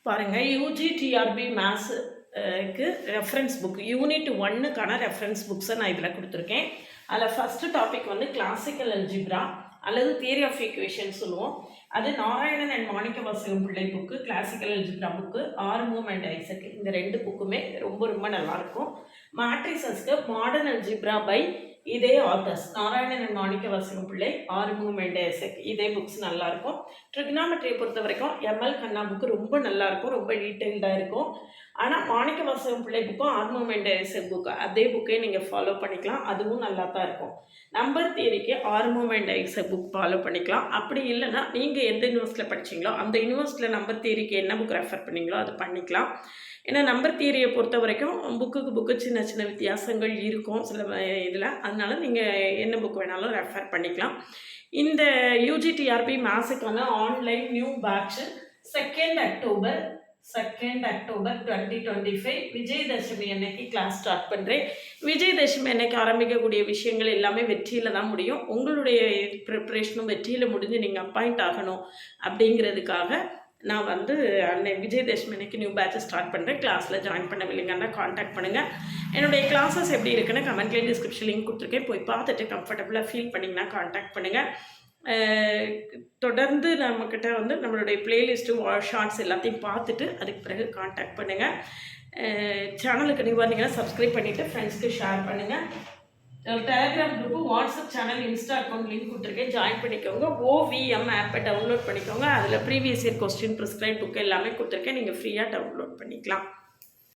பாருங்கள், UG TRB மேத்ஸுக்கு reference book unit 1க்கான ரெஃபரன்ஸ் புக்ஸை நான் இதில் கொடுத்துருக்கேன். அதில் ஃபஸ்ட்டு டாபிக் வந்து கிளாசிக்கல் அல்ஜிப்ரா அல்லது தியரி ஆஃப் ஈக்குவேஷன் சொல்லுவோம். அது Narayanan and Manickavasagam Pillai book, classical algebra book, Arumugam and Isaac, இந்த 2 புக்குமே ரொம்ப ரொம்ப நல்லாயிருக்கும். மேட்ரிசஸ்க்கு மாடர்ன் அல்ஜிப்ரா பை இதே authors, Narayanan and Manickavasagam Pillai, Arumugam and Isaac, இதே புக்ஸ் நல்லாயிருக்கும். ட்ரிக்னாமெட்ரியை பொறுத்த வரைக்கும் எம்எல் கண்ணா புக்கு ரொம்ப நல்லாயிருக்கும், ரொம்ப டீட்டெயில்டாக இருக்கும். ஆனால் மாணிக்கவாசகம் பிள்ளை புக்கும் ஆறுமுகம் அண்ட் ஐசக் புக்கு அதே புக்கே நீங்கள் ஃபாலோ பண்ணிக்கலாம், அதுவும் நல்லா தான் இருக்கும். நம்பர் தியரிக்கு Arumugam and Isaac book follow பண்ணிக்கலாம். அப்படி இல்லைன்னா நீங்கள் எந்த யூனிவர்சிட்டியில் படிச்சிங்களோ அந்த யூனிவர்சிட்டியில் நம்பர் தியரிக்கு என்ன புக் ரெஃபர் பண்ணிங்களோ அது பண்ணிக்கலாம். ஏன்னா நம்பர் தியரியை பொறுத்த வரைக்கும் புக்கு சின்ன சின்ன வித்தியாசங்கள் இருக்கும் சில இதில், அதனால நீங்கள் என்ன புக் வேணாலும் ரெஃபர் பண்ணிக்கலாம். இந்த யூஜிடிஆர்பி மேத்ஸுக்கான online new batch 2 October 2025 Vijayadashami அன்னைக்கு கிளாஸ் ஸ்டார்ட் பண்ணுறேன். விஜயதசமி அன்னைக்கு ஆரம்பிக்கக்கூடிய விஷயங்கள் எல்லாமே வெற்றியில் தான் முடியும். உங்களுடைய ப்ரிப்ரேஷனும் வெற்றியில் முடிஞ்சு நீங்கள் அப்பாயிண்ட் ஆகணும் அப்படிங்கிறதுக்காக நான் வந்து விஜயதசமி அன்னைக்கு நியூ பேட்சை ஸ்டார்ட் பண்ணுறேன். கிளாஸில் ஜாயின் பண்ணவில்லைங்கன்னா காண்டாக்ட் பண்ணுங்கள். என்னுடைய கிளாஸஸ் எப்படி இருக்குன்னு கமெண்ட்லேயே டிஸ்கிரிப்ஷன் லிங்க் கொடுத்துருக்கேன், போய் பார்த்துட்டு கம்ஃபர்டபுளாக ஃபீல் பண்ணிங்கன்னா காண்டாக்ட் பண்ணுங்கள். தொடர்ந்து நம்மக்கிட்ட வந்து நம்மளுடைய ப்ளேலிஸ்ட்டு ஷார்ட்ஸ் எல்லாத்தையும் பார்த்துட்டு அதுக்கு பிறகு காண்டாக்ட் பண்ணுங்கள். சேனலுக்கு நீங்கள் வந்தீங்கன்னா சப்ஸ்கிரைப் பண்ணிவிட்டு ஃப்ரெண்ட்ஸ்க்கு ஷேர் பண்ணுங்கள். Telegram group, WhatsApp channel, Insta account link கொடுத்துருக்கேன், ஜாயின் பண்ணிக்கோங்க. OVM ஆப்பை டவுன்லோட் பண்ணிக்கோங்க. அதில் previous year question, prescribe book எல்லாமே கொடுத்துருக்கேன், நீங்கள் ஃப்ரீயாக டவுன்லோட் பண்ணிக்கலாம்.